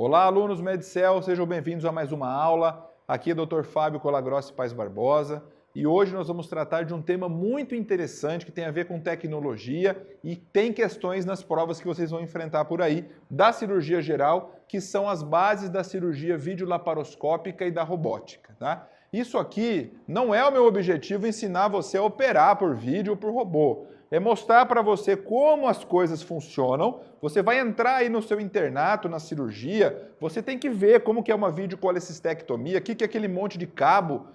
Olá, alunos Medcel, sejam bem-vindos a mais uma aula. Aqui é o Dr. Fábio Colagrossi Paes Barbosa e hoje nós vamos tratar de um tema muito interessante que tem a ver com tecnologia e tem questões nas provas que vocês vão enfrentar por aí da cirurgia geral, que são as bases da cirurgia videolaparoscópica e da robótica, tá? Isso aqui não é o meu objetivo ensinar você a operar por vídeo ou por robô. É mostrar para você como as coisas funcionam. Você vai entrar aí no seu internato, na cirurgia, você tem que ver como que é uma videocolecistectomia, o que é aquele monte de cabo,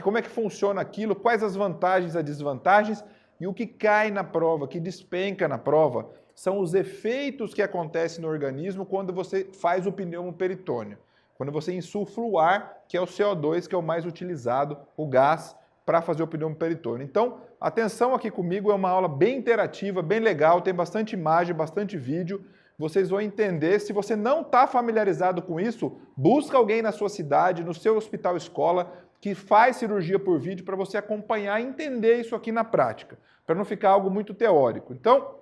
como é que funciona aquilo, quais as vantagens e as desvantagens, e o que cai na prova, que despenca na prova, são os efeitos que acontecem no organismo quando você faz o pneumoperitônio. Quando você insufla o ar, que é o CO2, que é o mais utilizado, o gás, para fazer o pneumoperitônio. Então, atenção aqui comigo, é uma aula bem interativa, bem legal, tem bastante imagem, bastante vídeo. Vocês vão entender. Se você não está familiarizado com isso, busca alguém na sua cidade, no seu hospital escola, que faz cirurgia por vídeo para você acompanhar e entender isso aqui na prática, para não ficar algo muito teórico. Então,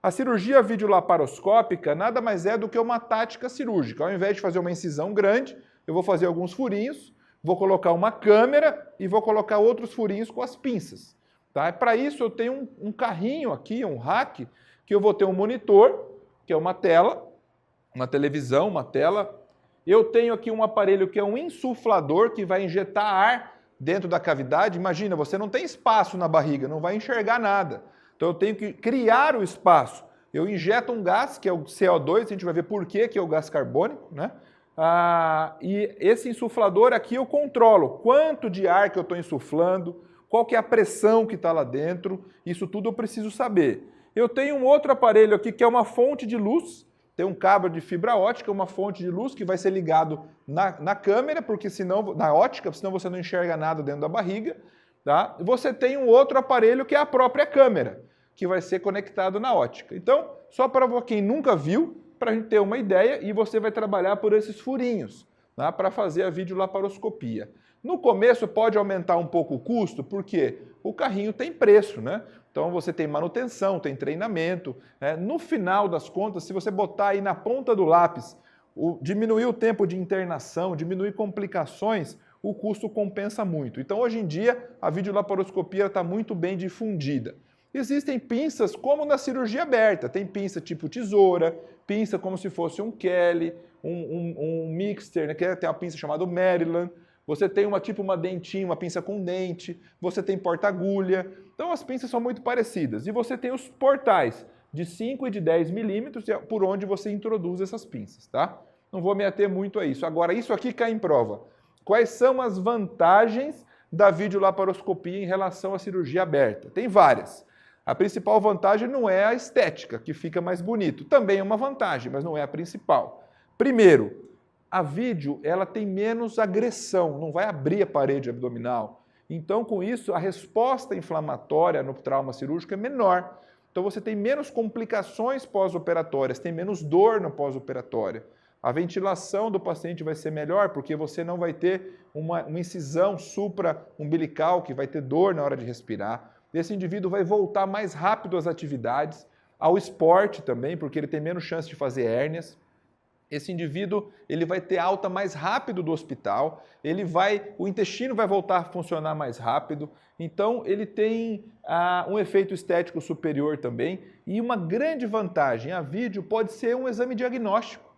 a cirurgia videolaparoscópica nada mais é do que uma tática cirúrgica. Ao invés de fazer uma incisão grande, eu vou fazer alguns furinhos, vou colocar uma câmera e vou colocar outros furinhos com as pinças. Tá? Para isso eu tenho um carrinho aqui, um rack, que eu vou ter um monitor, que é uma tela, uma televisão, uma tela. Eu tenho aqui um aparelho que é um insuflador, que vai injetar ar dentro da cavidade. Imagina, você não tem espaço na barriga, não vai enxergar nada. Então eu tenho que criar o espaço. Eu injeto um gás, que é o CO2, a gente vai ver por quê, que é o gás carbônico, né? E esse insuflador aqui eu controlo quanto de ar que eu estou insuflando, qual que é a pressão que está lá dentro, isso tudo eu preciso saber. Eu tenho um outro aparelho aqui que é uma fonte de luz, tem um cabo de fibra ótica, uma fonte de luz que vai ser ligado na câmera, porque senão, na ótica, senão você não enxerga nada dentro da barriga. Tá? Você tem um outro aparelho que é a própria câmera, que vai ser conectado na ótica. Então, só para quem nunca viu, para a gente ter uma ideia, e você vai trabalhar por esses furinhos, tá? Para fazer a videolaparoscopia. No começo pode aumentar um pouco o custo, porque o carrinho tem preço, né? Então você tem manutenção, tem treinamento. Né? No final das contas, se você botar aí na ponta do lápis, diminuir o tempo de internação, diminuir complicações, o custo compensa muito. Então hoje em dia a videolaparoscopia está muito bem difundida. Existem pinças como na cirurgia aberta, tem pinça tipo tesoura, pinça como se fosse um Kelly, um Mixter, né, que tem uma pinça chamada Maryland, você tem uma dentinha, uma pinça com dente, você tem porta-agulha, então as pinças são muito parecidas. E você tem os portais de 5 e de 10 milímetros, por onde você introduz essas pinças, tá? Não vou me ater muito a isso. Agora, isso aqui cai em prova. Quais são as vantagens da videolaparoscopia em relação à cirurgia aberta? Tem várias. A principal vantagem não é a estética, que fica mais bonito. Também é uma vantagem, mas não é a principal. Primeiro, a vídeo ela tem menos agressão, não vai abrir a parede abdominal. Então, com isso, a resposta inflamatória no trauma cirúrgico é menor. Então, você tem menos complicações pós-operatórias, tem menos dor no pós-operatória. A ventilação do paciente vai ser melhor, porque você não vai ter uma incisão supra-umbilical, que vai ter dor na hora de respirar. Esse indivíduo vai voltar mais rápido às atividades, ao esporte também, porque ele tem menos chance de fazer hérnias. Esse indivíduo ele vai ter alta mais rápido do hospital, o intestino vai voltar a funcionar mais rápido, então ele tem um efeito estético superior também. E uma grande vantagem, a vídeo pode ser um exame diagnóstico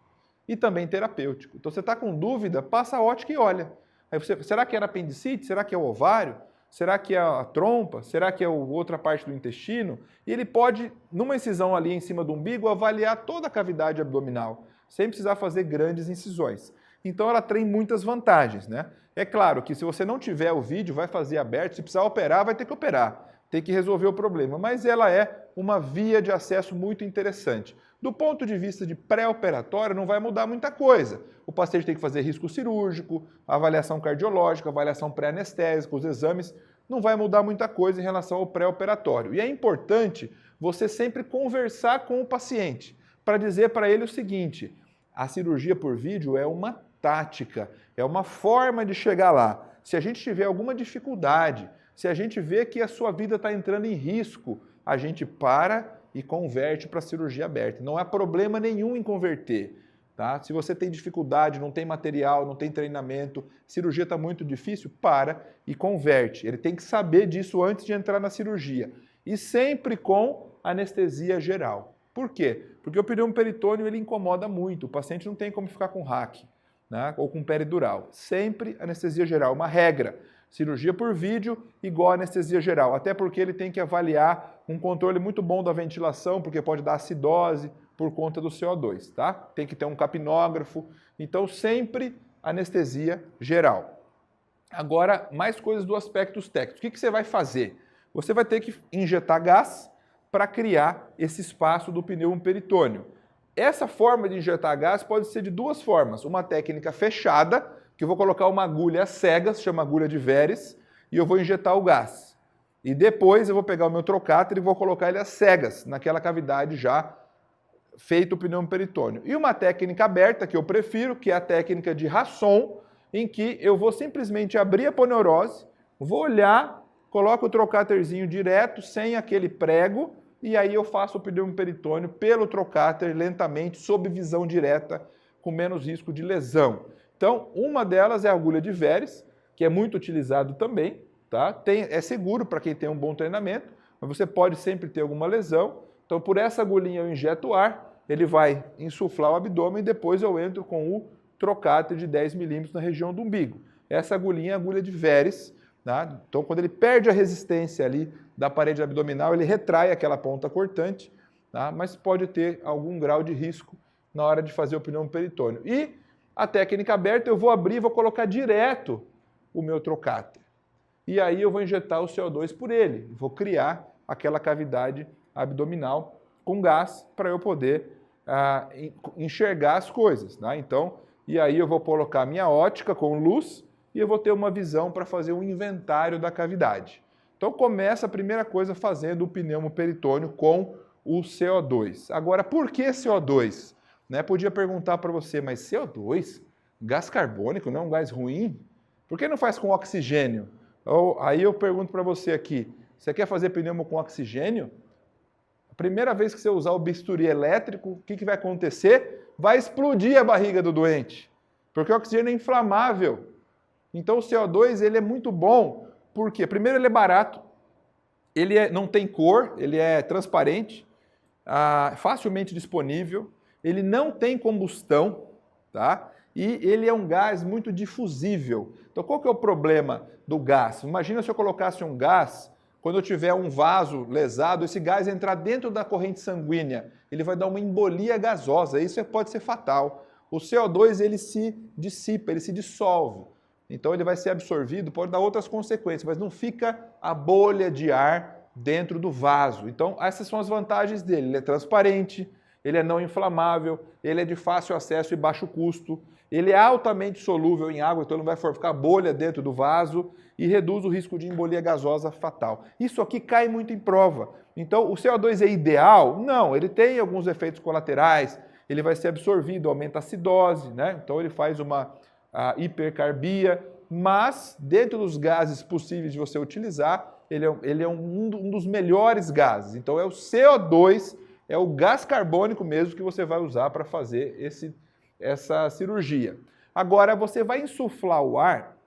e também terapêutico. Então você está com dúvida, passa a ótica e olha. Aí será que era apendicite? Será que é o ovário? Será que é a trompa? Será que é outra parte do intestino? E ele pode, numa incisão ali em cima do umbigo, avaliar toda a cavidade abdominal, sem precisar fazer grandes incisões. Então ela tem muitas vantagens, né? É claro que se você não tiver o vídeo, vai fazer aberto, se precisar operar, vai ter que operar, tem que resolver o problema, mas ela é uma via de acesso muito interessante. Do ponto de vista de pré-operatório, não vai mudar muita coisa. O paciente tem que fazer risco cirúrgico, avaliação cardiológica, avaliação pré-anestésica, os exames, não vai mudar muita coisa em relação ao pré-operatório. E é importante você sempre conversar com o paciente, para dizer para ele o seguinte: a cirurgia por vídeo é uma tática, é uma forma de chegar lá. Se a gente tiver alguma dificuldade, se a gente vê que a sua vida está entrando em risco, a gente para e converte para a cirurgia aberta. Não há problema nenhum em converter. Tá? Se você tem dificuldade, não tem material, não tem treinamento, cirurgia está muito difícil, para e converte. Ele tem que saber disso antes de entrar na cirurgia. E sempre com anestesia geral. Por quê? Porque o pneumo peritônio ele incomoda muito, o paciente não tem como ficar com RAC, né? Ou com peridural. Sempre anestesia geral, uma regra. Cirurgia por vídeo igual anestesia geral, até porque ele tem que avaliar um controle muito bom da ventilação, porque pode dar acidose por conta do CO2, tá? Tem que ter um capnógrafo, então sempre anestesia geral. Agora, mais coisas do aspecto técnico. O que você vai fazer? Você vai ter que injetar gás para criar esse espaço do pneumo peritônio. Essa forma de injetar gás pode ser de duas formas. Uma técnica fechada, que eu vou colocar uma agulha às cegas, chama agulha de Veres, e eu vou injetar o gás. E depois eu vou pegar o meu trocáter e vou colocar ele às cegas, naquela cavidade já feito o pneumo peritônio. E uma técnica aberta, que eu prefiro, que é a técnica de Rasson, em que eu vou simplesmente abrir a aponeurose, vou olhar, coloco o trocáterzinho direto, sem aquele prego, e aí eu faço o pneumo peritônio pelo trocáter, lentamente, sob visão direta, com menos risco de lesão. Então, uma delas é a agulha de Veres, que é muito utilizado também, tá? É seguro para quem tem um bom treinamento, mas você pode sempre ter alguma lesão. Então, por essa agulhinha eu injeto o ar, ele vai insuflar o abdômen e depois eu entro com o trocáter de 10 milímetros na região do umbigo. Essa agulhinha é a agulha de Veres, tá? Então, quando ele perde a resistência ali da parede abdominal, ele retrai aquela ponta cortante, tá? Mas pode ter algum grau de risco na hora de fazer o pneumo peritônio. E a técnica aberta, eu vou abrir e vou colocar direto o meu trocáter. E aí eu vou injetar o CO2 por ele, vou criar aquela cavidade abdominal com gás para eu poder enxergar as coisas, tá? Então, e aí eu vou colocar minha ótica com luz e eu vou ter uma visão para fazer um inventário da cavidade. Então começa a primeira coisa fazendo o pneumo peritônio com o CO2. Agora, por que CO2? Né? Podia perguntar para você, mas CO2? Gás carbônico não é um gás ruim? Por que não faz com oxigênio? Aí eu pergunto para você aqui, você quer fazer pneumo com oxigênio? A primeira vez que você usar o bisturi elétrico, o que vai acontecer? Vai explodir a barriga do doente, porque o oxigênio é inflamável. Então o CO2 ele é muito bom, porque primeiro ele é barato, ele não tem cor, ele é transparente, facilmente disponível, ele não tem combustão, tá? E ele é um gás muito difusível. Então qual que é o problema do gás? Imagina se eu colocasse um gás, quando eu tiver um vaso lesado, esse gás entrar dentro da corrente sanguínea, ele vai dar uma embolia gasosa, isso pode ser fatal. O CO2 ele se dissipa, ele se dissolve. Então ele vai ser absorvido, pode dar outras consequências, mas não fica a bolha de ar dentro do vaso. Então essas são as vantagens dele. Ele é transparente, ele é não inflamável, ele é de fácil acesso e baixo custo, ele é altamente solúvel em água, então não vai ficar bolha dentro do vaso e reduz o risco de embolia gasosa fatal. Isso aqui cai muito em prova. Então o CO2 é ideal? Não, ele tem alguns efeitos colaterais, ele vai ser absorvido, aumenta a acidose, né? Então ele faz uma hipercarbia, mas dentro dos gases possíveis de você utilizar, ele é um dos melhores gases. Então é o CO2, é o gás carbônico mesmo que você vai usar para fazer essa cirurgia. Agora você vai insuflar o ar,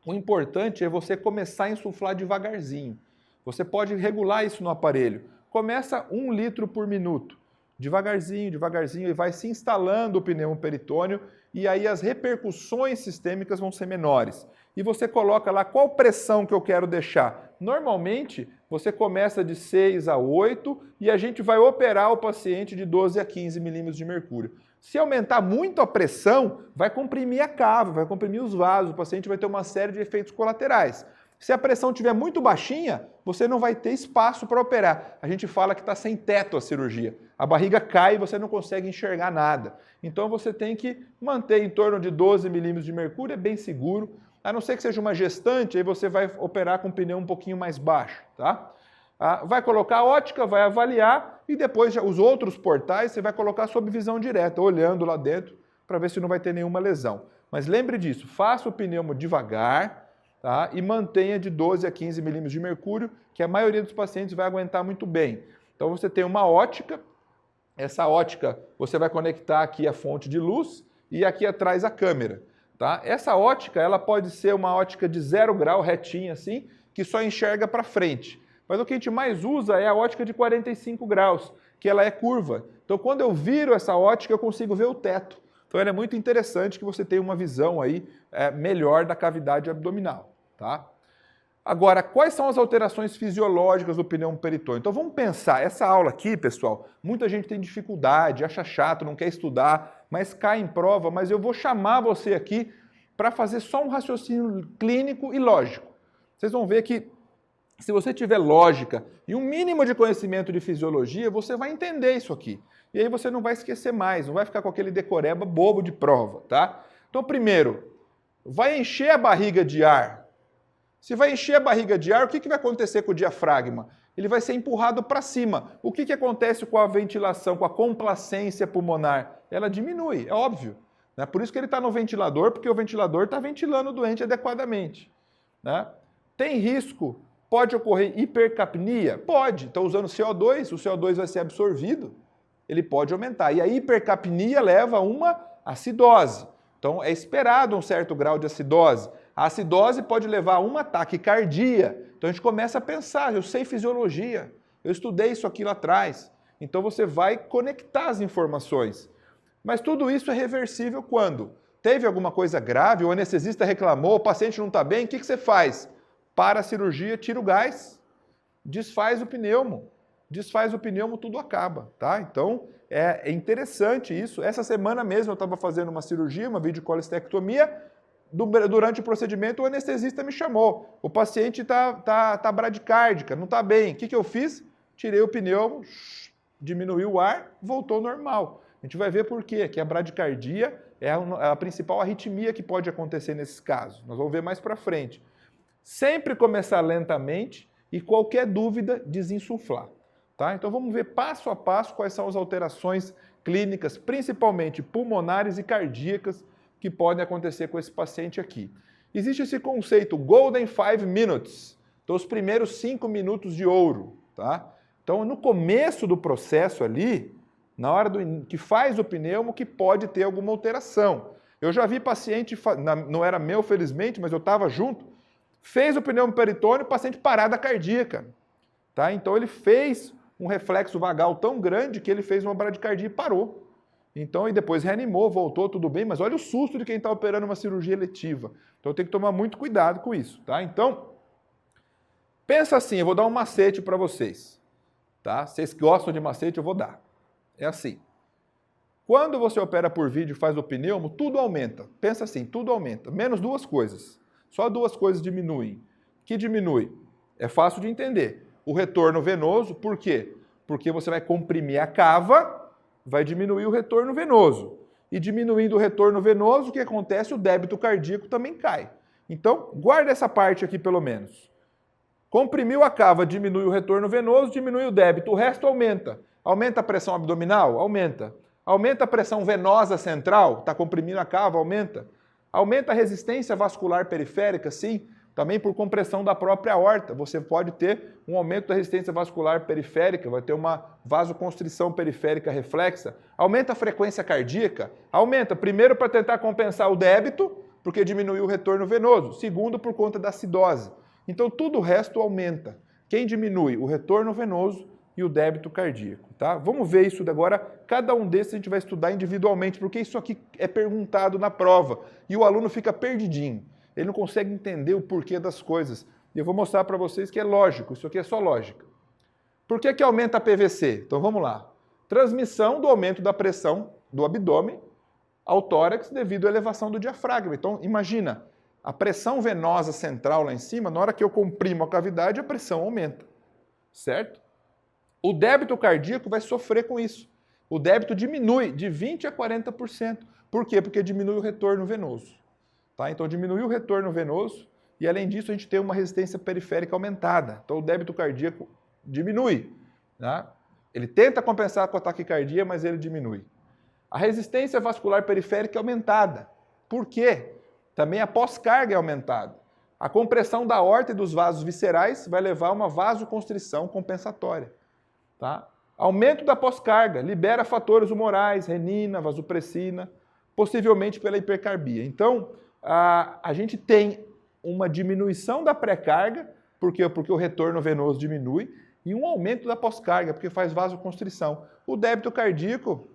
o importante é você começar a insuflar devagarzinho. Você pode regular isso no aparelho. Começa 1 litro por minuto. Devagarzinho, devagarzinho, e vai se instalando o pneumo peritônio e aí as repercussões sistêmicas vão ser menores. E você coloca lá qual pressão que eu quero deixar. Normalmente, você começa de 6 a 8 e a gente vai operar o paciente de 12 a 15 milímetros de mercúrio. Se aumentar muito a pressão, vai comprimir a cava, vai comprimir os vasos, o paciente vai ter uma série de efeitos colaterais. Se a pressão estiver muito baixinha, você não vai ter espaço para operar. A gente fala que está sem teto a cirurgia. A barriga cai e você não consegue enxergar nada. Então você tem que manter em torno de 12 milímetros de mercúrio, é bem seguro. A não ser que seja uma gestante, aí você vai operar com um pneu um pouquinho mais baixo, tá? Vai colocar a ótica, vai avaliar e depois os outros portais você vai colocar sob visão direta, olhando lá dentro para ver se não vai ter nenhuma lesão. Mas lembre disso, faça o pneumo devagar, tá? E mantenha de 12 a 15 milímetros de mercúrio, que a maioria dos pacientes vai aguentar muito bem. Então você tem uma ótica essa ótica você vai conectar aqui a fonte de luz e aqui atrás a câmera. Tá? Essa ótica ela pode ser uma ótica de 0 grau, retinha assim, que só enxerga para frente. Mas o que a gente mais usa é a ótica de 45 graus, que ela é curva. Então quando eu viro essa ótica eu consigo ver o teto. Então ela é muito interessante que você tenha uma visão aí melhor da cavidade abdominal. Tá? Agora, quais são as alterações fisiológicas do pneumo peritônio? Então vamos pensar, essa aula aqui, pessoal, muita gente tem dificuldade, acha chato, não quer estudar, mas cai em prova, mas eu vou chamar você aqui para fazer só um raciocínio clínico e lógico. Vocês vão ver que se você tiver lógica e um mínimo de conhecimento de fisiologia, você vai entender isso aqui. E aí você não vai esquecer mais, não vai ficar com aquele decoreba bobo de prova, tá? Então, primeiro, vai encher a barriga de ar. Se vai encher a barriga de ar, o que vai acontecer com o diafragma? Ele vai ser empurrado para cima. O que acontece com a ventilação, com a complacência pulmonar? Ela diminui, é óbvio. Né? Por isso que ele está no ventilador, porque o ventilador está ventilando o doente adequadamente. Né? Tem risco? Pode ocorrer hipercapnia? Pode. Então, usando CO2, o CO2 vai ser absorvido, ele pode aumentar. E a hipercapnia leva a uma acidose. Então, é esperado um certo grau de acidose. A acidose pode levar a uma taquicardia. Então a gente começa a pensar, eu sei fisiologia, eu estudei isso aqui lá atrás. Então você vai conectar as informações. Mas tudo isso é reversível quando? Teve alguma coisa grave, o anestesista reclamou, o paciente não está bem, o que você faz? Para a cirurgia, tira o gás, desfaz o pneumo. Desfaz o pneumo, tudo acaba. Tá? Então é interessante isso. Essa semana mesmo eu estava fazendo uma cirurgia, uma videocolestectomia. Durante o procedimento, o anestesista me chamou. O paciente tá bradicárdica, não está bem. O que eu fiz? Tirei o pneumo, diminuiu o ar, voltou ao normal. A gente vai ver por quê, que a bradicardia é a principal arritmia que pode acontecer nesses casos. Nós vamos ver mais para frente. Sempre começar lentamente e qualquer dúvida, desinsuflar. Tá? Então vamos ver passo a passo quais são as alterações clínicas, principalmente pulmonares e cardíacas, que podem acontecer com esse paciente aqui. Existe esse conceito Golden 5 Minutes, então os primeiros 5 minutos de ouro. Tá? Então no começo do processo ali, na hora que faz o pneumo, que pode ter alguma alteração. Eu já vi paciente, não era meu felizmente, mas eu estava junto, fez o pneumo peritônio, paciente parada cardíaca. Tá? Então ele fez um reflexo vagal tão grande que ele fez uma bradicardia e parou. Então, e depois reanimou, voltou, tudo bem, mas olha o susto de quem está operando uma cirurgia eletiva. Então, tem que tomar muito cuidado com isso, tá? Então, pensa assim, eu vou dar um macete para vocês, tá? Vocês gostam de macete, eu vou dar. É assim. Quando você opera por vídeo e faz o pneumo, tudo aumenta. Pensa assim, tudo aumenta, menos duas coisas. Só duas coisas diminuem. Que diminui? É fácil de entender. O retorno venoso, por quê? Porque você vai comprimir a cava, vai diminuir o retorno venoso. E diminuindo o retorno venoso, o que acontece? O débito cardíaco também cai. Então, guarda essa parte aqui pelo menos. Comprimiu a cava, diminui o retorno venoso, diminui o débito. O resto aumenta. Aumenta a pressão abdominal? Aumenta. Aumenta a pressão venosa central? Está comprimindo a cava? Aumenta. Aumenta a resistência vascular periférica? Sim. Também por compressão da própria aorta. Você pode ter um aumento da resistência vascular periférica, vai ter uma vasoconstrição periférica reflexa. Aumenta a frequência cardíaca? Aumenta. Primeiro, para tentar compensar o débito, porque diminuiu o retorno venoso. Segundo, por conta da acidose. Então, tudo o resto aumenta. Quem diminui? O retorno venoso e o débito cardíaco. Tá? Vamos ver isso agora. Cada um desses a gente vai estudar individualmente, porque isso aqui é perguntado na prova. E o aluno fica perdidinho. Ele não consegue entender o porquê das coisas. E eu vou mostrar para vocês que é lógico, isso aqui é só lógica. Por que aumenta a PVC? Então vamos lá. Transmissão do aumento da pressão do abdômen ao tórax devido à elevação do diafragma. Então imagina, a pressão venosa central lá em cima, na hora que eu comprimo a cavidade, a pressão aumenta. Certo? O débito cardíaco vai sofrer com isso. O débito diminui de 20% a 40%. Por quê? Porque diminui o retorno venoso. Tá? Então diminui o retorno venoso e além disso a gente tem uma resistência periférica aumentada. Então o débito cardíaco diminui. Tá? Ele tenta compensar com a taquicardia, mas ele diminui. A resistência vascular periférica é aumentada. Por quê? Também a pós-carga é aumentada. A compressão da aorta e dos vasos viscerais vai levar a uma vasoconstrição compensatória. Tá? Aumento da pós-carga, libera fatores humorais, renina, vasopressina, possivelmente pela hipercarbia. Então, a gente tem uma diminuição da pré-carga, porque o retorno venoso diminui, e um aumento da pós-carga, porque faz vasoconstrição. O débito cardíaco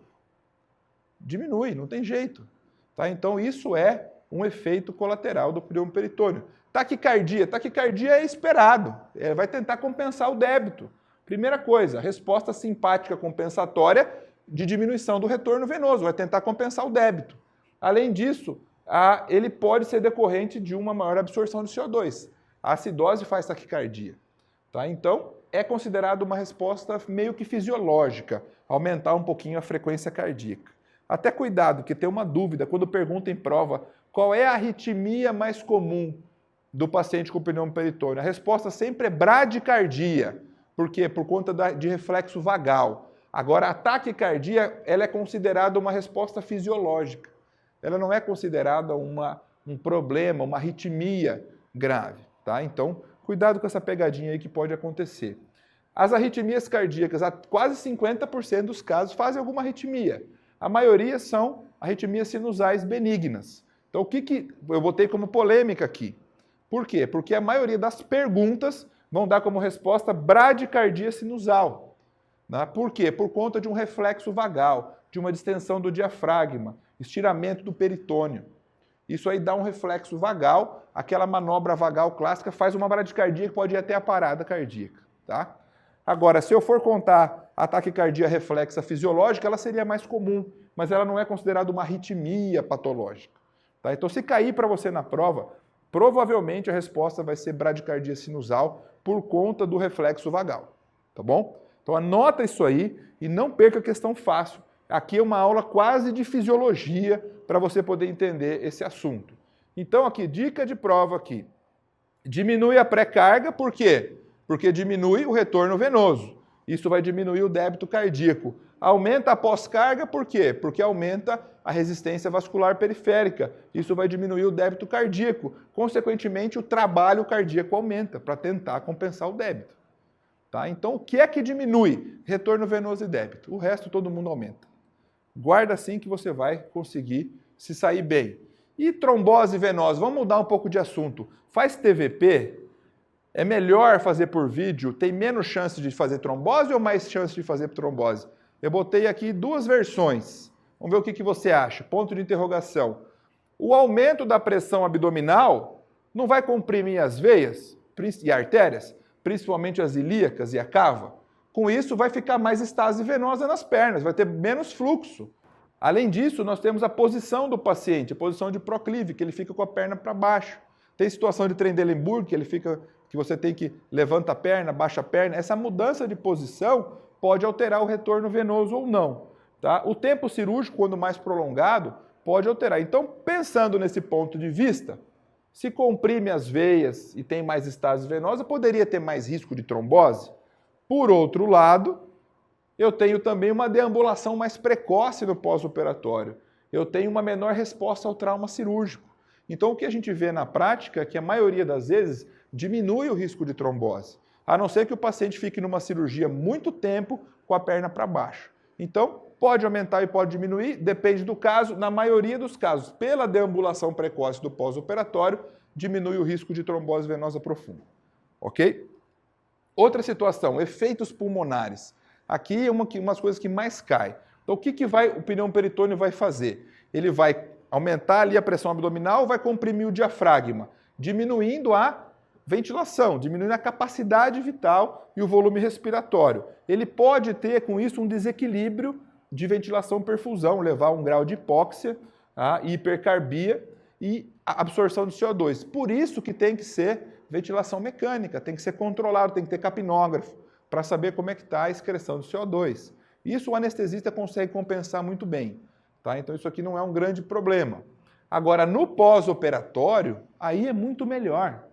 diminui, não tem jeito. Tá? Então, isso é um efeito colateral do pneumo peritônio. Taquicardia é esperado, vai tentar compensar o débito. Primeira coisa, resposta simpática compensatória de diminuição do retorno venoso, vai tentar compensar o débito. Além disso, ele pode ser decorrente de uma maior absorção de CO2. A acidose faz taquicardia. Tá? Então, é considerado uma resposta meio que fisiológica, aumentar um pouquinho a frequência cardíaca. Até cuidado, que tem uma dúvida, quando pergunta em prova qual é a arritmia mais comum do paciente com pneumo peritônio. A resposta sempre é bradicardia. Por quê? Por conta de reflexo vagal. Agora, a taquicardia ela é considerada uma resposta fisiológica. Ela não é considerada um problema, uma arritmia grave. Tá? Então, cuidado com essa pegadinha aí que pode acontecer. As arritmias cardíacas, quase 50% dos casos fazem alguma arritmia. A maioria são arritmias sinusais benignas. Então, o que eu botei como polêmica aqui? Por quê? Porque a maioria das perguntas vão dar como resposta bradicardia sinusal. Né? Por quê? Por conta de um reflexo vagal, de uma distensão do diafragma, estiramento do peritônio. Isso aí dá um reflexo vagal, aquela manobra vagal clássica faz uma bradicardia que pode ir até a parada cardíaca. Tá? Agora, se eu for contar a taquicardia reflexa fisiológica, ela seria mais comum, mas ela não é considerada uma arritmia patológica. Tá? Então, se cair para você na prova, provavelmente a resposta vai ser bradicardia sinusal por conta do reflexo vagal, tá bom? Então anota isso aí e não perca a questão fácil. Aqui é uma aula quase de fisiologia para você poder entender esse assunto. Então aqui, dica de prova aqui. Diminui a pré-carga, por quê? Porque diminui o retorno venoso. Isso vai diminuir o débito cardíaco. Aumenta a pós-carga, por quê? Porque aumenta a resistência vascular periférica. Isso vai diminuir o débito cardíaco. Consequentemente, o trabalho cardíaco aumenta para tentar compensar o débito. Tá? Então, o que é que diminui? Retorno venoso e débito. O resto todo mundo aumenta. Guarda assim que você vai conseguir se sair bem. E trombose venosa? Vamos mudar um pouco de assunto. Faz TVP? É melhor fazer por vídeo? Tem menos chance de fazer trombose ou mais chance de fazer trombose? Eu botei aqui duas versões. Vamos ver o que você acha. Ponto de interrogação. O aumento da pressão abdominal não vai comprimir as veias e artérias, principalmente as ilíacas e a cava? Com isso, vai ficar mais estase venosa nas pernas, vai ter menos fluxo. Além disso, nós temos a posição do paciente, a posição de proclive, que ele fica com a perna para baixo. Tem situação de Trendelenburg, que você tem que levanta a perna, baixa a perna. Essa mudança de posição pode alterar o retorno venoso ou não. Tá? O tempo cirúrgico, quando mais prolongado, pode alterar. Então, pensando nesse ponto de vista, se comprime as veias e tem mais estase venosa, poderia ter mais risco de trombose? Por outro lado, eu tenho também uma deambulação mais precoce no pós-operatório. Eu tenho uma menor resposta ao trauma cirúrgico. Então, o que a gente vê na prática é que a maioria das vezes diminui o risco de trombose, a não ser que o paciente fique numa cirurgia muito tempo com a perna para baixo. Então, pode aumentar e pode diminuir, depende do caso. Na maioria dos casos, pela deambulação precoce do pós-operatório, diminui o risco de trombose venosa profunda. Ok? Outra situação, efeitos pulmonares. Aqui é umas coisas que mais caem. Então, o que o pneumo peritônio vai fazer? Ele vai aumentar ali a pressão abdominal, vai comprimir o diafragma, diminuindo a ventilação, diminuindo a capacidade vital e o volume respiratório. Ele pode ter, com isso, um desequilíbrio de ventilação-perfusão, levar a um grau de hipóxia, hipercarbia e absorção de CO2. Por isso que tem que ser ventilação mecânica, tem que ser controlado, tem que ter capnógrafo, para saber como é que está a excreção de CO2. Isso o anestesista consegue compensar muito bem. Tá? Então isso aqui não é um grande problema. Agora, no pós-operatório, aí é muito melhor.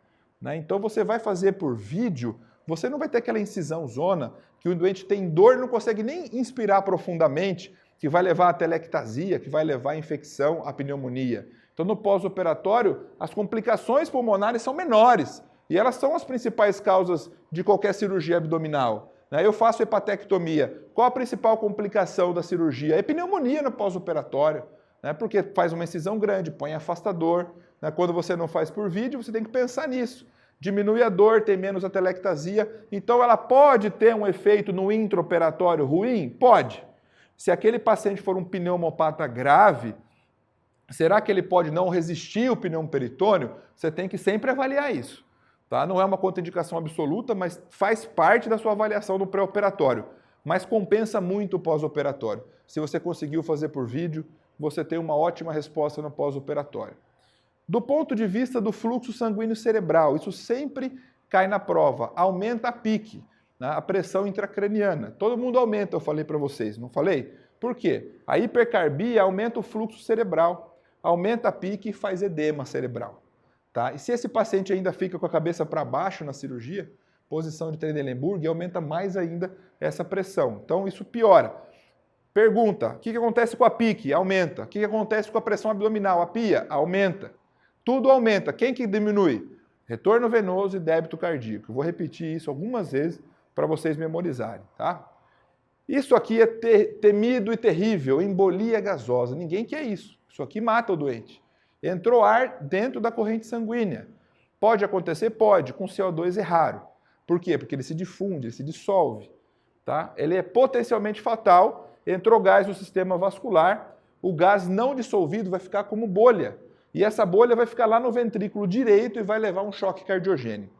Né? Então você vai fazer por vídeo, você não vai ter aquela incisão zona, que o doente tem dor e não consegue nem inspirar profundamente, que vai levar a telectasia, que vai levar a infecção, a pneumonia. Então no pós-operatório, as complicações pulmonares são menores, e elas são as principais causas de qualquer cirurgia abdominal. Né? Eu faço hepatectomia. Qual a principal complicação da cirurgia? É pneumonia no pós-operatório, né? Porque faz uma incisão grande, põe afastador. Né? Quando você não faz por vídeo, você tem que pensar nisso. Diminui a dor, tem menos atelectasia. Então ela pode ter um efeito no intraoperatório ruim? Pode. Se aquele paciente for um pneumopata grave, será que ele pode não resistir ao pneumoperitônio? Você tem que sempre avaliar isso. Tá? Não é uma contraindicação absoluta, mas faz parte da sua avaliação do pré-operatório. Mas compensa muito o pós-operatório. Se você conseguiu fazer por vídeo, você tem uma ótima resposta no pós-operatório. Do ponto de vista do fluxo sanguíneo cerebral, isso sempre cai na prova. Aumenta a pique, né? A pressão intracraniana. Todo mundo aumenta, eu falei para vocês, não falei? Por quê? A hipercarbia aumenta o fluxo cerebral, aumenta a pique e faz edema cerebral. Tá? E se esse paciente ainda fica com a cabeça para baixo na cirurgia, posição de Trendelenburg, aumenta mais ainda essa pressão. Então isso piora. Pergunta, o que acontece com a pique? Aumenta. O que acontece com a pressão abdominal? A PIA? Aumenta. Tudo aumenta. Quem que diminui? Retorno venoso e débito cardíaco. Eu vou repetir isso algumas vezes para vocês memorizarem, tá? Isso aqui é temido e terrível, embolia gasosa. Ninguém quer isso. Isso aqui mata o doente. Entrou ar dentro da corrente sanguínea. Pode acontecer? Pode. Com CO2 é raro. Por quê? Porque ele se difunde, ele se dissolve. Tá? Ele é potencialmente fatal. Entrou gás no sistema vascular. O gás não dissolvido vai ficar como bolha. E essa bolha vai ficar lá no ventrículo direito e vai levar um choque cardiogênico.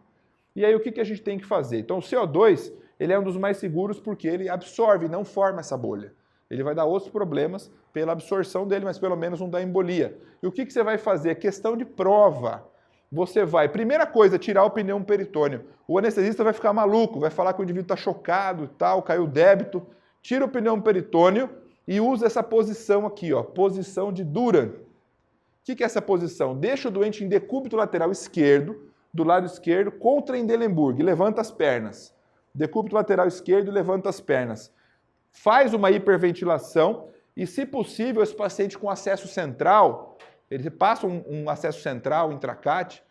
E aí o que a gente tem que fazer? Então o CO2 ele é um dos mais seguros porque ele absorve, não forma essa bolha. Ele vai dar outros problemas pela absorção dele, mas pelo menos não dá embolia. E o que você vai fazer? É questão de prova. Você vai, primeira coisa, tirar o pneumoperitônio. O anestesista vai ficar maluco, vai falar que o indivíduo está chocado e tal, caiu o débito. Tira o pneumoperitônio e usa essa posição aqui, ó, posição de Duran. O que é essa posição? Deixa o doente em decúbito lateral esquerdo, do lado esquerdo, com Trendelenburg. Levanta as pernas. Decúbito lateral esquerdo e levanta as pernas. Faz uma hiperventilação e, se possível, esse paciente com acesso central, ele passa um acesso central, intracate,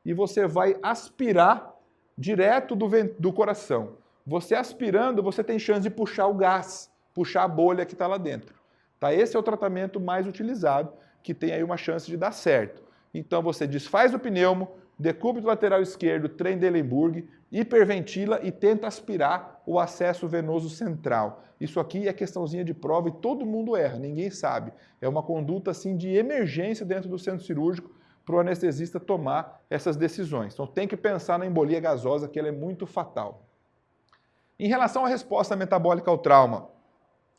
e você vai aspirar direto do coração. Você aspirando, você tem chance de puxar o gás, puxar a bolha que está lá dentro. Tá? Esse é o tratamento mais utilizado, que tem aí uma chance de dar certo. Então você desfaz o pneumo, decúbito lateral esquerdo, Trendelenburg, hiperventila e tenta aspirar o acesso venoso central. Isso aqui é questãozinha de prova e todo mundo erra, ninguém sabe. É uma conduta assim de emergência dentro do centro cirúrgico para o anestesista tomar essas decisões. Então tem que pensar na embolia gasosa, que ela é muito fatal. Em relação à resposta metabólica ao trauma,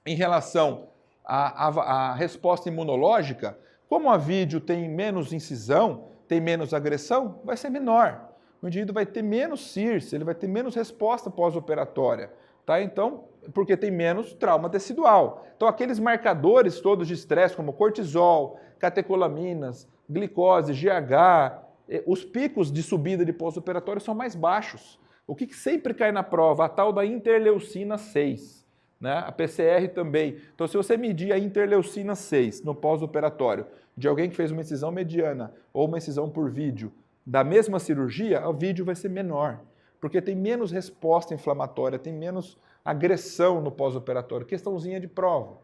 em relação à resposta imunológica, como a vídeo tem menos incisão, tem menos agressão, vai ser menor. O indivíduo vai ter menos CIRS, ele vai ter menos resposta pós-operatória. Tá? Então, porque tem menos trauma tecidual. Então, aqueles marcadores todos de estresse, como cortisol, catecolaminas, glicose, GH, os picos de subida de pós-operatório são mais baixos. O que sempre cai na prova? A tal da interleucina 6. Né? A PCR também. Então, se você medir a interleucina 6 no pós-operatório de alguém que fez uma incisão mediana ou uma incisão por vídeo da mesma cirurgia, o vídeo vai ser menor, porque tem menos resposta inflamatória, tem menos agressão no pós-operatório, questãozinha de prova.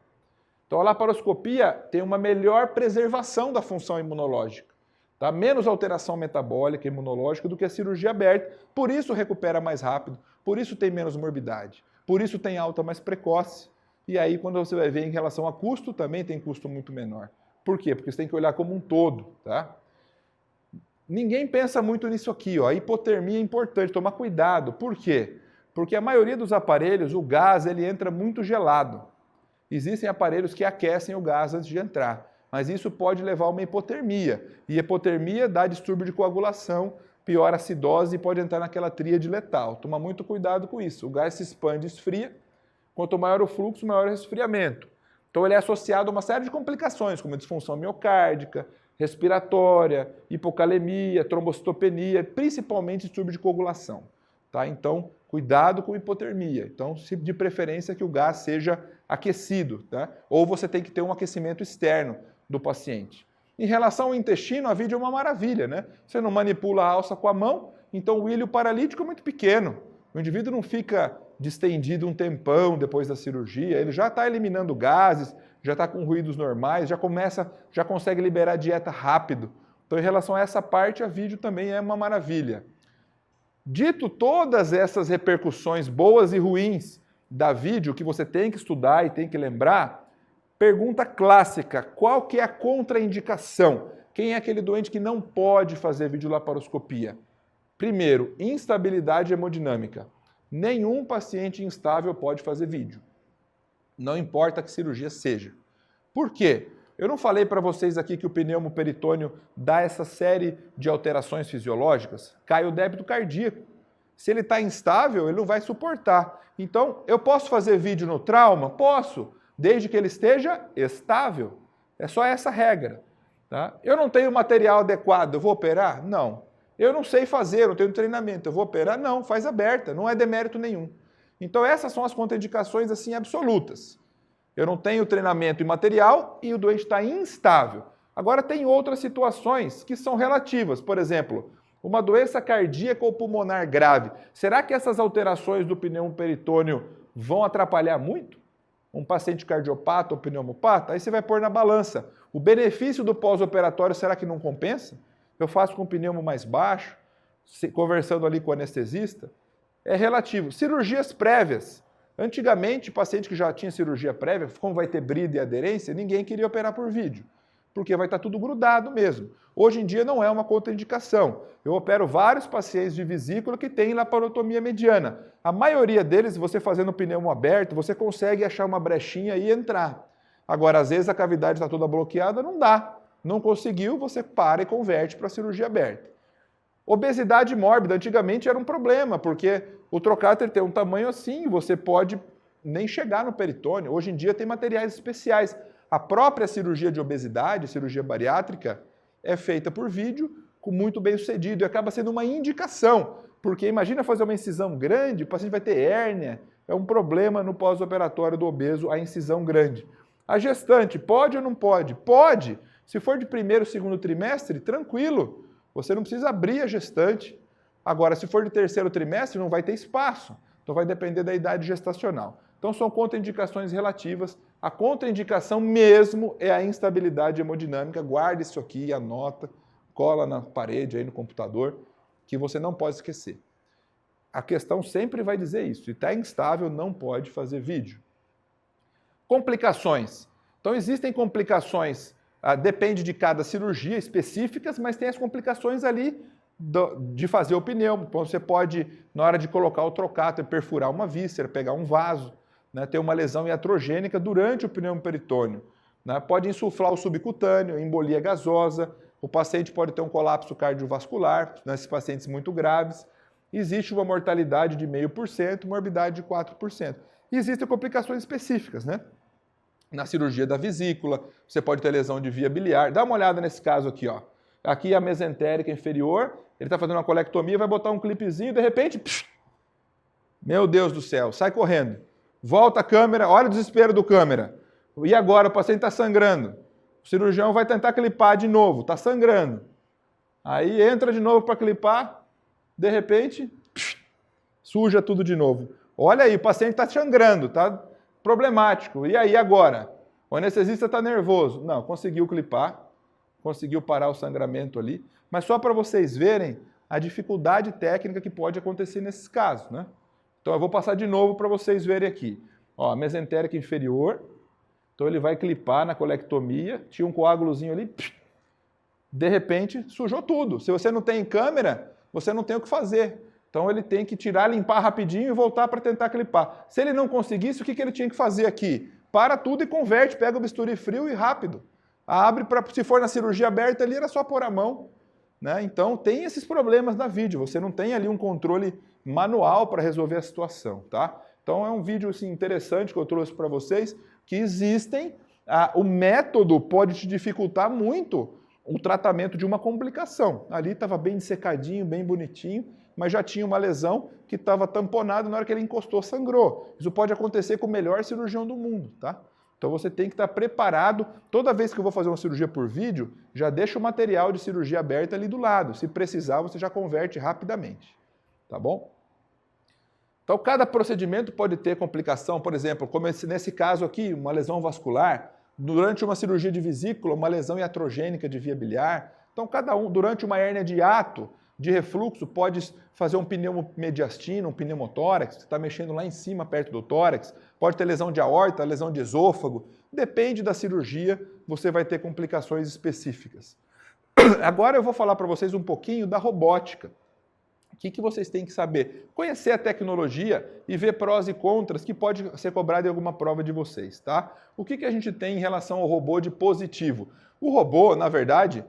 Então, a laparoscopia tem uma melhor preservação da função imunológica, tá? Menos alteração metabólica e imunológica do que a cirurgia aberta, por isso recupera mais rápido, por isso tem menos morbidade. Por isso tem alta mais precoce. E aí, quando você vai ver em relação a custo, também tem custo muito menor. Por quê? Porque você tem que olhar como um todo, tá? Ninguém pensa muito nisso aqui, ó. A hipotermia é importante, tomar cuidado. Por quê? Porque a maioria dos aparelhos, o gás, ele entra muito gelado. Existem aparelhos que aquecem o gás antes de entrar, mas isso pode levar a uma hipotermia. E hipotermia dá distúrbio de coagulação, piora a acidose e pode entrar naquela tríade letal. Toma muito cuidado com isso. O gás se expande e esfria. Quanto maior o fluxo, maior o resfriamento. Então ele é associado a uma série de complicações, como disfunção miocárdica, respiratória, hipocalemia, trombocitopenia, principalmente distúrbio de coagulação. Tá? Então, cuidado com hipotermia. Então, de preferência que o gás seja aquecido, tá? Ou você tem que ter um aquecimento externo do paciente. Em relação ao intestino, a vídeo é uma maravilha, né? Você não manipula a alça com a mão, então o ilho paralítico é muito pequeno. O indivíduo não fica distendido um tempão depois da cirurgia, ele já está eliminando gases, já está com ruídos normais, já consegue liberar dieta rápido. Então, em relação a essa parte, a vídeo também é uma maravilha. Dito todas essas repercussões boas e ruins da vídeo que você tem que estudar e tem que lembrar, pergunta clássica, qual que é a contraindicação? Quem é aquele doente que não pode fazer videolaparoscopia? Primeiro, instabilidade hemodinâmica. Nenhum paciente instável pode fazer vídeo. Não importa que cirurgia seja. Por quê? Eu não falei para vocês aqui que o pneumoperitônio dá essa série de alterações fisiológicas? Cai o débito cardíaco. Se ele está instável, ele não vai suportar. Então, eu posso fazer vídeo no trauma? Posso, desde que ele esteja estável. É só essa regra. Tá? Eu não tenho material adequado, eu vou operar? Não. Eu não sei fazer, não tenho treinamento, eu vou operar? Não, faz aberta, não é demérito nenhum. Então essas são as contraindicações assim absolutas. Eu não tenho treinamento e material e o doente está instável. Agora tem outras situações que são relativas, por exemplo, uma doença cardíaca ou pulmonar grave. Será que essas alterações do pneumoperitônio vão atrapalhar muito? Um paciente cardiopata ou pneumopata? Aí você vai pôr na balança. O benefício do pós-operatório será que não compensa? Eu faço com o pneumo mais baixo, conversando ali com o anestesista. É relativo. Cirurgias prévias. Antigamente, paciente que já tinha cirurgia prévia, como vai ter brida e aderência, ninguém queria operar por vídeo, porque vai estar tudo grudado mesmo. Hoje em dia não é uma contraindicação. Eu opero vários pacientes de vesícula que têm laparotomia mediana. A maioria deles, você fazendo pneumo aberto, você consegue achar uma brechinha e entrar. Agora, às vezes a cavidade está toda bloqueada, não dá. Não conseguiu, você para e converte para cirurgia aberta. Obesidade mórbida, antigamente era um problema, porque o trocáter tem um tamanho assim, você pode nem chegar no peritônio. Hoje em dia tem materiais especiais. A própria cirurgia de obesidade, cirurgia bariátrica, é feita por vídeo, com muito bem sucedido, e acaba sendo uma indicação, porque imagina fazer uma incisão grande, o paciente vai ter hérnia, é um problema no pós-operatório do obeso, a incisão grande. A gestante, pode ou não pode? Pode! Se for de primeiro, segundo trimestre, tranquilo. Você não precisa abrir a gestante. Agora, se for de terceiro trimestre, não vai ter espaço. Então vai depender da idade gestacional. Então são contraindicações relativas. A contraindicação mesmo é a instabilidade hemodinâmica. Guarde isso aqui, anota, cola na parede, aí no computador, que você não pode esquecer. A questão sempre vai dizer isso. Se está instável, não pode fazer vídeo. Complicações. Então existem complicações. Depende de cada cirurgia específicas, mas tem as complicações ali de fazer o pneumo. Então você pode, na hora de colocar o trocáter, perfurar uma víscera, pegar um vaso, né, ter uma lesão iatrogênica durante o pneumoperitônio. Né, pode insuflar o subcutâneo, embolia gasosa, o paciente pode ter um colapso cardiovascular, nesses pacientes muito graves. Existe uma mortalidade de 0,5%, morbidade de 4%. E existem complicações específicas, né? Na cirurgia da vesícula, você pode ter lesão de via biliar. Dá uma olhada nesse caso aqui, ó. Aqui a mesentérica inferior, ele está fazendo uma colectomia, vai botar um clipezinho, de repente, psh, meu Deus do céu, sai correndo. Volta a câmera, olha o desespero do câmera. E agora o paciente está sangrando. O cirurgião vai tentar clipar de novo, está sangrando. Aí entra de novo para clipar, de repente, psh, suja tudo de novo. Olha aí, o paciente está sangrando, tá? Problemático. E aí agora? O anestesista está nervoso. Não, conseguiu clipar, conseguiu parar o sangramento ali, mas só para vocês verem a dificuldade técnica que pode acontecer nesses casos, né? Então eu vou passar de novo para vocês verem aqui. Ó, a mesentérica inferior, então ele vai clipar na colectomia, tinha um coágulozinho ali, de repente sujou tudo. Se você não tem câmera, você não tem o que fazer. Então ele tem que tirar, limpar rapidinho e voltar para tentar clipar. Se ele não conseguisse, o que ele tinha que fazer aqui? Para tudo e converte, pega o bisturi frio e rápido. Abre, se for na cirurgia aberta ali, era só pôr a mão. Né? Então tem esses problemas na vídeo, você não tem ali um controle manual para resolver a situação. Tá? Então é um vídeo assim, interessante que eu trouxe para vocês, que existem, o método pode te dificultar muito o tratamento de uma complicação. Ali estava bem dissecadinho, bem bonitinho, mas já tinha uma lesão que estava tamponada, na hora que ele encostou, sangrou. Isso pode acontecer com o melhor cirurgião do mundo, tá? Então você tem que estar preparado. Toda vez que eu vou fazer uma cirurgia por vídeo, já deixa o material de cirurgia aberta ali do lado. Se precisar, você já converte rapidamente, tá bom? Então Então, cada procedimento pode ter complicação, por exemplo, como nesse caso aqui, uma lesão vascular, durante uma cirurgia de vesícula, uma lesão iatrogênica de via biliar. Então, cada um, durante uma hérnia de hiato, de refluxo, pode fazer um pneumomediastino, um pneumotórax, você está mexendo lá em cima, perto do tórax, pode ter lesão de aorta, lesão de esôfago, depende da cirurgia, você vai ter complicações específicas. Agora eu vou falar para vocês um pouquinho da robótica. O que vocês têm que saber? Conhecer a tecnologia e ver prós e contras que pode ser cobrado em alguma prova de vocês, tá? O que a gente tem em relação ao robô de positivo? O robô, na verdade,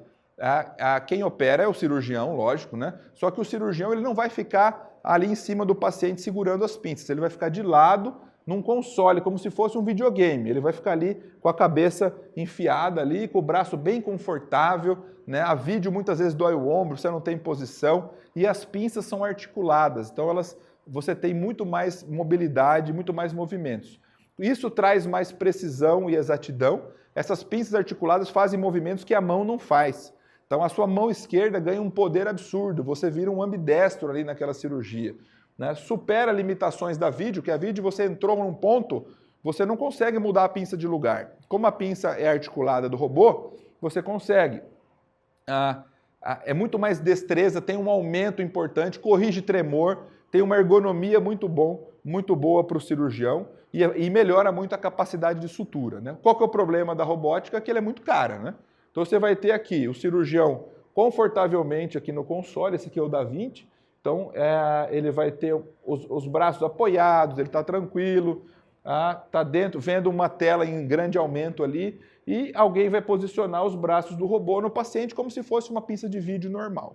quem opera é o cirurgião, lógico, né? Só que o cirurgião ele não vai ficar ali em cima do paciente segurando as pinças, ele vai ficar de lado num console, como se fosse um videogame. Ele vai ficar ali com a cabeça enfiada ali, com o braço bem confortável, né? A vídeo muitas vezes dói o ombro, você não tem posição, e as pinças são articuladas, então você tem muito mais mobilidade, muito mais movimentos. Isso traz mais precisão e exatidão. Essas pinças articuladas fazem movimentos que a mão não faz. Então a sua mão esquerda ganha um poder absurdo, você vira um ambidestro ali naquela cirurgia. Né? Supera limitações da vídeo, que a vídeo você entrou num ponto, você não consegue mudar a pinça de lugar. Como a pinça é articulada do robô, você consegue. É muito mais destreza, tem um aumento importante, corrige tremor, tem uma ergonomia muito boa para o cirurgião e melhora muito a capacidade de sutura. Né? Qual que é o problema da robótica? Que ela é muito cara. Né? Então você vai ter aqui o cirurgião confortavelmente aqui no console, esse aqui é o da Vinci, então ele vai ter os braços apoiados, ele está tranquilo, está dentro, vendo uma tela em grande aumento ali, e alguém vai posicionar os braços do robô no paciente como se fosse uma pinça de vídeo normal.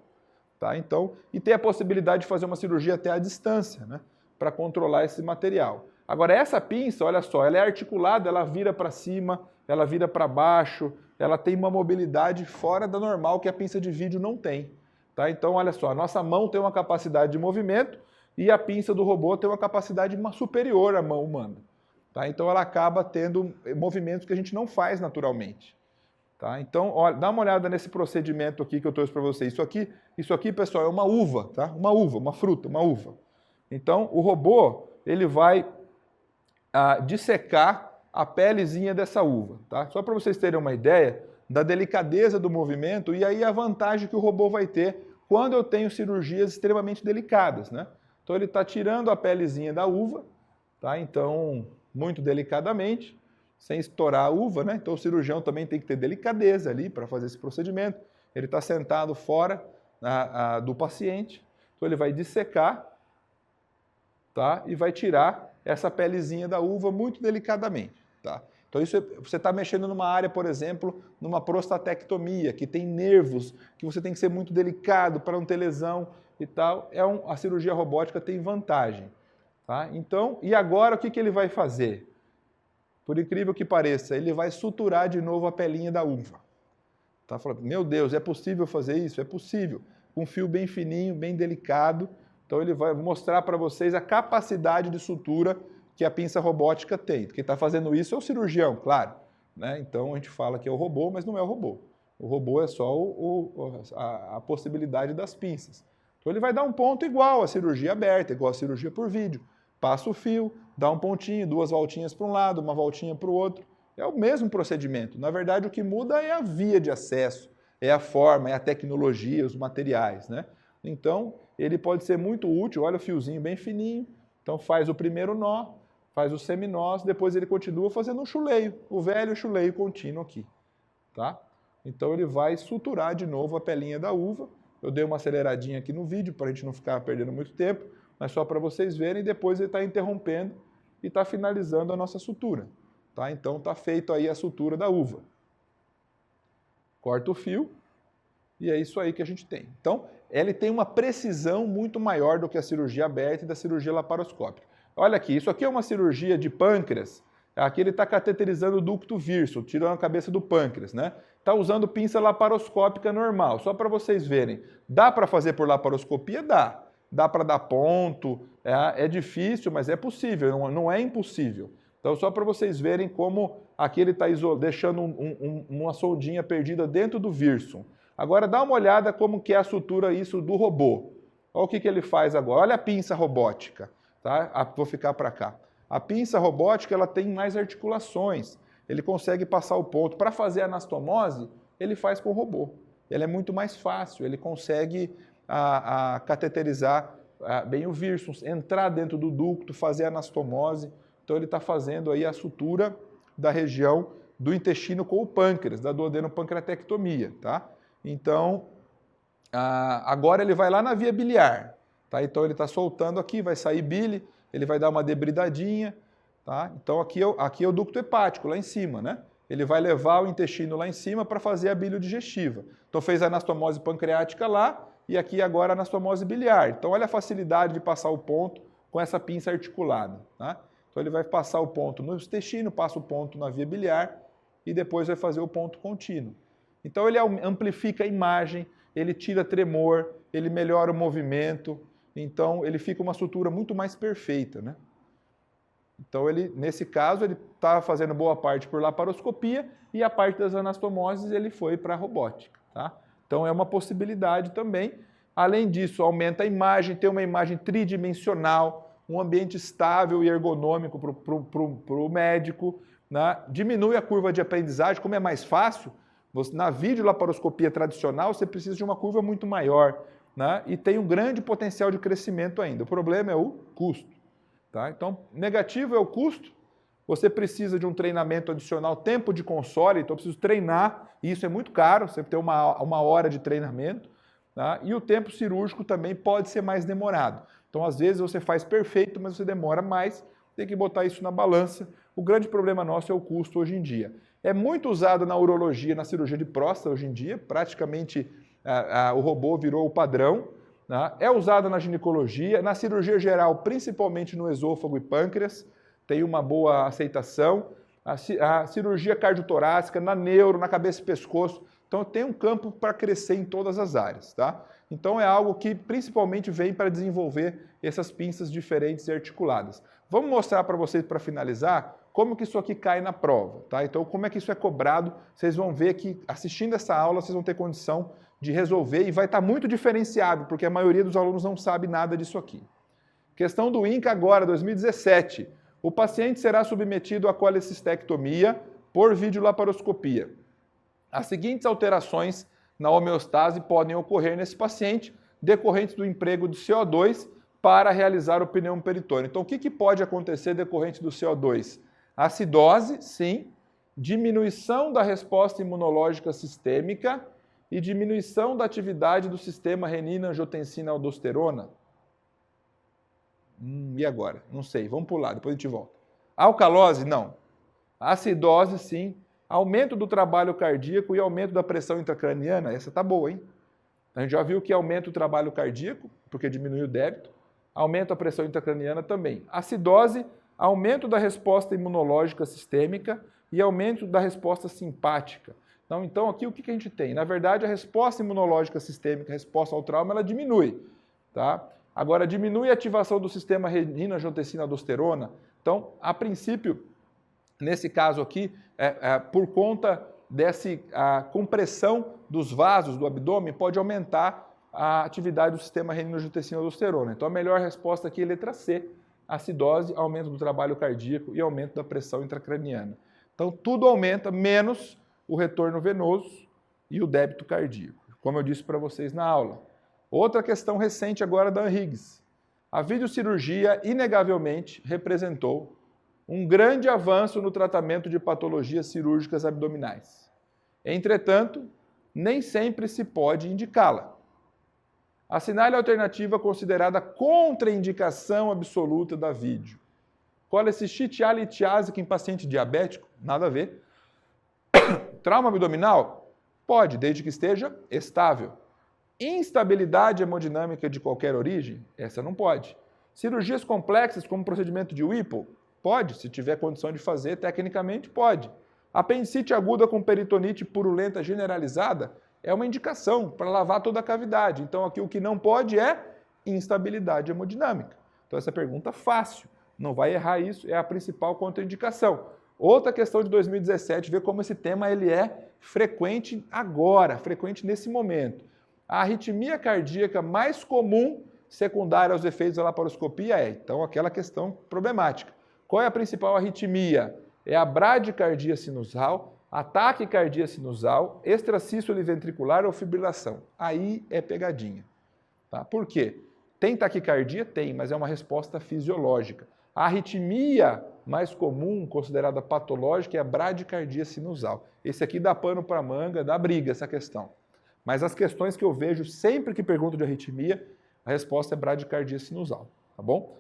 Tá? Então, e tem a possibilidade de fazer uma cirurgia até à distância, né? Para controlar esse material. Agora, essa pinça, olha só, ela é articulada, ela vira para cima, ela vira para baixo, ela tem uma mobilidade fora da normal que a pinça de vídeo não tem. Tá? Então, olha só, a nossa mão tem uma capacidade de movimento e a pinça do robô tem uma capacidade superior à mão humana. Tá? Então, ela acaba tendo movimentos que a gente não faz naturalmente. Tá? Então, olha, dá uma olhada nesse procedimento aqui que eu trouxe para vocês. Isso aqui, pessoal, é uma uva, tá? Uma uva, uma fruta, uma uva. Então, o robô, ele vai dissecar a pelezinha dessa uva. Tá? Só para vocês terem uma ideia da delicadeza do movimento e aí a vantagem que o robô vai ter quando eu tenho cirurgias extremamente delicadas. Né? Então, ele está tirando a pelezinha da uva, tá? Então, muito delicadamente, sem estourar a uva, né? Então o cirurgião também tem que ter delicadeza ali para fazer esse procedimento. Ele está sentado fora do paciente, então ele vai dissecar, tá? E vai tirar essa pelezinha da uva muito delicadamente. Tá? Então isso você está mexendo numa área, por exemplo, numa prostatectomia, que tem nervos, que você tem que ser muito delicado para não ter lesão e tal. A cirurgia robótica tem vantagem. Tá? Então, e agora o que ele vai fazer? Por incrível que pareça, ele vai suturar de novo a pelinha da uva. Tá falando, meu Deus, é possível fazer isso? É possível. Com um fio bem fininho, bem delicado. Então ele vai mostrar para vocês a capacidade de sutura que a pinça robótica tem. Quem está fazendo isso é o cirurgião, claro. Né? Então a gente fala que é o robô, mas não é o robô. O robô é só a possibilidade das pinças. Então ele vai dar um ponto igual à cirurgia aberta, igual à cirurgia por vídeo. Passa o fio, dá um pontinho, 2 voltinhas para um lado, uma voltinha para o outro. É o mesmo procedimento. Na verdade, o que muda é a via de acesso, é a forma, é a tecnologia, os materiais. Né? Então, ele pode ser muito útil. Olha o fiozinho bem fininho. Então, faz o primeiro nó, faz os seminós, depois ele continua fazendo um chuleio, o velho chuleio contínuo aqui. Tá? Então, ele vai suturar de novo a pelinha da uva. Eu dei uma aceleradinha aqui no vídeo para a gente não ficar perdendo muito tempo, mas só para vocês verem, depois ele está interrompendo e está finalizando a nossa sutura. Tá? Então está feito aí a sutura da uva. Corta o fio e é isso aí que a gente tem. Então, ele tem uma precisão muito maior do que a cirurgia aberta e da cirurgia laparoscópica. Olha aqui, isso aqui é uma cirurgia de pâncreas. Aqui ele está cateterizando o ducto vírsco, tirando a cabeça do pâncreas. Né? Está usando pinça laparoscópica normal, só para vocês verem. Dá para fazer por laparoscopia? Dá. Dá para dar ponto, é difícil, mas é possível, não é impossível. Então, só para vocês verem como aqui ele está deixando uma soldinha perdida dentro do vírsum. Agora, dá uma olhada como que é a sutura isso do robô. Olha o que ele faz agora, olha a pinça robótica. tá? Vou ficar para cá. A pinça robótica ela tem mais articulações, ele consegue passar o ponto. Para fazer a anastomose, ele faz com o robô. Ele é muito mais fácil, ele consegue cateterizar bem o Wirsung, entrar dentro do ducto, fazer a anastomose. Então ele está fazendo aí a sutura da região do intestino com o pâncreas, da duodenopancreatectomia, tá? Então, agora ele vai lá na via biliar, tá? Então ele está soltando aqui, vai sair bile, ele vai dar uma debridadinha, tá? Então aqui é o ducto hepático, lá em cima, né? Ele vai levar o intestino lá em cima para fazer a biliodigestiva. Então fez a anastomose pancreática lá e aqui agora a anastomose biliar. Então olha a facilidade de passar o ponto com essa pinça articulada, tá? Então ele vai passar o ponto no intestino, passa o ponto na via biliar e depois vai fazer o ponto contínuo. Então ele amplifica a imagem, ele tira tremor, ele melhora o movimento, então ele fica uma sutura muito mais perfeita, né? Então ele, nesse caso, ele está fazendo boa parte por laparoscopia e a parte das anastomoses ele foi para a robótica, tá? Então é uma possibilidade também. Além disso, aumenta a imagem, tem uma imagem tridimensional, um ambiente estável e ergonômico para o médico, né? Diminui a curva de aprendizagem, como é mais fácil, na videolaparoscopia tradicional você precisa de uma curva muito maior, né? E tem um grande potencial de crescimento ainda. O problema é o custo. Tá? Então, negativo é o custo, você precisa de um treinamento adicional, tempo de console, então eu preciso treinar, e isso é muito caro, você tem uma hora de treinamento, tá? E o tempo cirúrgico também pode ser mais demorado. Então, às vezes você faz perfeito, mas você demora mais, tem que botar isso na balança. O grande problema nosso é o custo hoje em dia. É muito usado na urologia, na cirurgia de próstata hoje em dia, praticamente o robô virou o padrão. É usada na ginecologia, na cirurgia geral, principalmente no esôfago e pâncreas, tem uma boa aceitação. A cirurgia cardiotorácica, na neuro, na cabeça e pescoço. Então tem um campo para crescer em todas as áreas, tá? Então é algo que principalmente vem para desenvolver essas pinças diferentes e articuladas. Vamos mostrar para vocês, para finalizar, como que isso aqui cai na prova, tá? Então como é que isso é cobrado, vocês vão ver que assistindo essa aula vocês vão ter condição de resolver e vai estar muito diferenciado, porque a maioria dos alunos não sabe nada disso aqui. Questão do INCA agora, 2017. O paciente será submetido à colecistectomia por videolaparoscopia. As seguintes alterações na homeostase podem ocorrer nesse paciente, decorrentes do emprego de CO2 para realizar o pneumo peritônio. Então, o que pode acontecer decorrente do CO2? Acidose, sim, diminuição da resposta imunológica sistêmica e diminuição da atividade do sistema renina-angiotensina-aldosterona. E agora? Não sei, vamos pular, depois a gente volta. Alcalose? Não. Acidose, sim. Aumento do trabalho cardíaco e aumento da pressão intracraniana, essa tá boa, hein? A gente já viu que aumenta o trabalho cardíaco, porque diminui o débito, aumenta a pressão intracraniana também. Acidose, aumento da resposta imunológica sistêmica e aumento da resposta simpática. Então aqui o que a gente tem? Na verdade, a resposta imunológica sistêmica, a resposta ao trauma, ela diminui, tá? Agora, diminui a ativação do sistema renina-angiotensina-aldosterona. Então, a princípio, nesse caso aqui, por conta dessa compressão dos vasos do abdômen, pode aumentar a atividade do sistema renina-angiotensina-aldosterona. Então, a melhor resposta aqui é a letra C, acidose, aumento do trabalho cardíaco e aumento da pressão intracraniana. Então, tudo aumenta, menos o retorno venoso e o débito cardíaco, como eu disse para vocês na aula. Outra questão recente agora da Higgs. A videocirurgia, inegavelmente, representou um grande avanço no tratamento de patologias cirúrgicas abdominais. Entretanto, nem sempre se pode indicá-la. Assinale a alternativa considerada contraindicação absoluta da vídeo. Colecistite alitiásica em paciente diabético? Nada a ver. Trauma abdominal? Pode, desde que esteja estável. Instabilidade hemodinâmica de qualquer origem? Essa não pode. Cirurgias complexas, como procedimento de Whipple? Pode, se tiver condição de fazer, tecnicamente pode. Apendicite aguda com peritonite purulenta generalizada é uma indicação para lavar toda a cavidade. Então aqui o que não pode é instabilidade hemodinâmica. Então essa pergunta fácil, não vai errar isso, é a principal contraindicação. Outra questão de 2017, ver como esse tema ele é frequente agora, frequente nesse momento. A arritmia cardíaca mais comum secundária aos efeitos da laparoscopia? É. Então, aquela questão problemática. Qual é a principal arritmia? É a bradicardia sinusal, a taquicardia sinusal, extracístole ventricular ou fibrilação. Aí é pegadinha. Tá? Por quê? Tem taquicardia? Tem, mas é uma resposta fisiológica. A arritmia mais comum, considerada patológica, é a bradicardia sinusal. Esse aqui dá pano para manga, dá briga essa questão. Mas as questões que eu vejo sempre que pergunto de arritmia, a resposta é bradicardia sinusal, tá bom?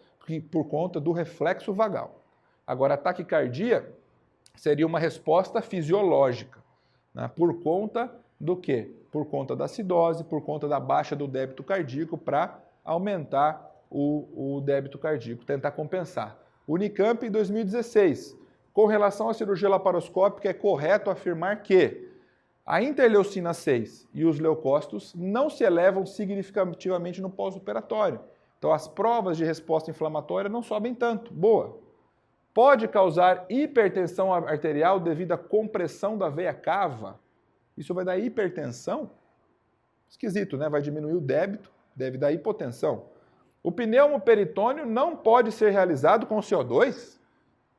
Por conta do reflexo vagal. Agora, a taquicardia seria uma resposta fisiológica, né? Por conta do quê? Por conta da acidose, por conta da baixa do débito cardíaco para aumentar o débito cardíaco, tentar compensar. Unicamp em 2016. Com relação à cirurgia laparoscópica, é correto afirmar que a interleucina 6 e os leucócitos não se elevam significativamente no pós-operatório. Então, as provas de resposta inflamatória não sobem tanto. Boa. Pode causar hipertensão arterial devido à compressão da veia cava. Isso vai dar hipertensão? Esquisito, né? Vai diminuir o débito, deve dar hipotensão. O pneumoperitônio não pode ser realizado com CO2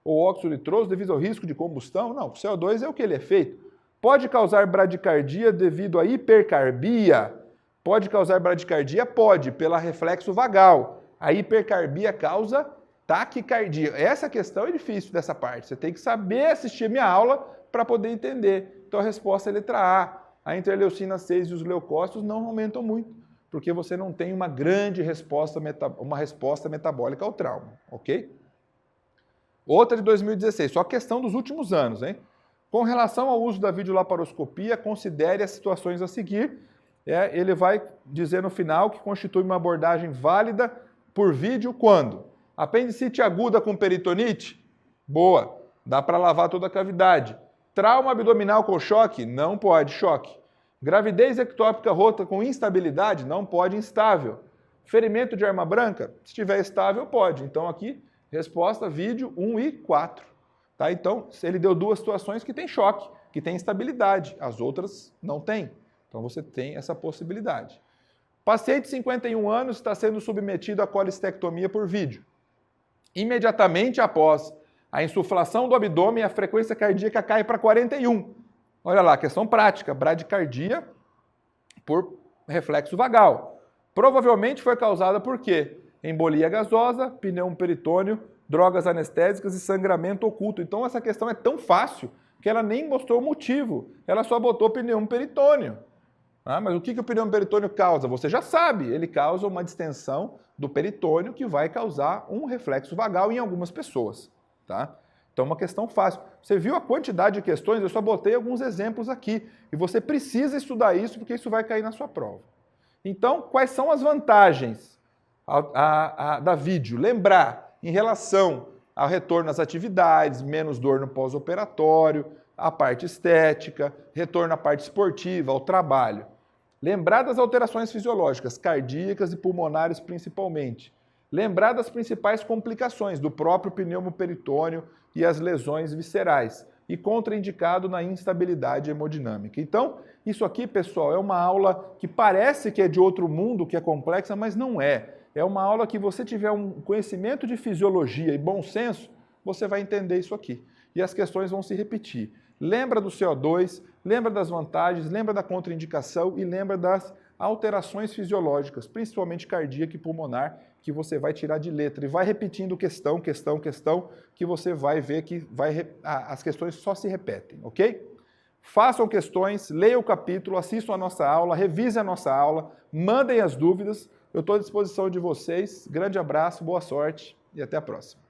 ou óxido nitroso devido ao risco de combustão? Não, o CO2 é o que ele é feito. Pode causar bradicardia devido à hipercarbia? Pode causar bradicardia? Pode, pela reflexo vagal. A hipercarbia causa taquicardia. Essa questão é difícil dessa parte. Você tem que saber assistir a minha aula para poder entender. Então a resposta é letra A. A interleucina 6 e os leucócitos não aumentam muito, porque você não tem uma grande resposta, resposta metabólica ao trauma, ok? Outra de 2016, só questão dos últimos anos, hein? Com relação ao uso da videolaparoscopia, considere as situações a seguir. Ele vai dizer no final que constitui uma abordagem válida por vídeo quando? Apendicite aguda com peritonite? Boa, dá para lavar toda a cavidade. Trauma abdominal com choque? Não pode, choque. Gravidez ectópica rota com instabilidade? Não pode, instável. Ferimento de arma branca? Se estiver estável, pode. Então aqui, resposta, vídeo 1 e 4. Tá? Então, ele deu duas situações que tem choque, que tem instabilidade. As outras não tem. Então você tem essa possibilidade. Paciente de 51 anos está sendo submetido à colistectomia por vídeo. Imediatamente após a insuflação do abdômen, a frequência cardíaca cai para 41. Olha lá, questão prática, bradicardia por reflexo vagal. Provavelmente foi causada por quê? Embolia gasosa, pneumoperitônio, drogas anestésicas e sangramento oculto. Então essa questão é tão fácil que ela nem mostrou o motivo, ela só botou pneumoperitônio. Mas o que o pneumoperitônio causa? Você já sabe, ele causa uma distensão do peritônio que vai causar um reflexo vagal em algumas pessoas. Tá? Então, uma questão fácil. Você viu a quantidade de questões? Eu só botei alguns exemplos aqui. E você precisa estudar isso, porque isso vai cair na sua prova. Então, quais são as vantagens da vídeo? Lembrar, em relação ao retorno às atividades, menos dor no pós-operatório, a parte estética, retorno à parte esportiva, ao trabalho. Lembrar das alterações fisiológicas, cardíacas e pulmonares principalmente. Lembrar das principais complicações do próprio pneumoperitônio e as lesões viscerais. E contraindicado na instabilidade hemodinâmica. Então, isso aqui, pessoal, é uma aula que parece que é de outro mundo, que é complexa, mas não é. É uma aula que você tiver um conhecimento de fisiologia e bom senso, você vai entender isso aqui. E as questões vão se repetir. Lembra do CO2, lembra das vantagens, lembra da contraindicação e lembra das alterações fisiológicas, principalmente cardíaca e pulmonar, que você vai tirar de letra. E vai repetindo questão, que você vai ver que as questões só se repetem, ok? Façam questões, leiam o capítulo, assistam a nossa aula, revisem a nossa aula, mandem as dúvidas. Eu estou à disposição de vocês. Grande abraço, boa sorte e até a próxima.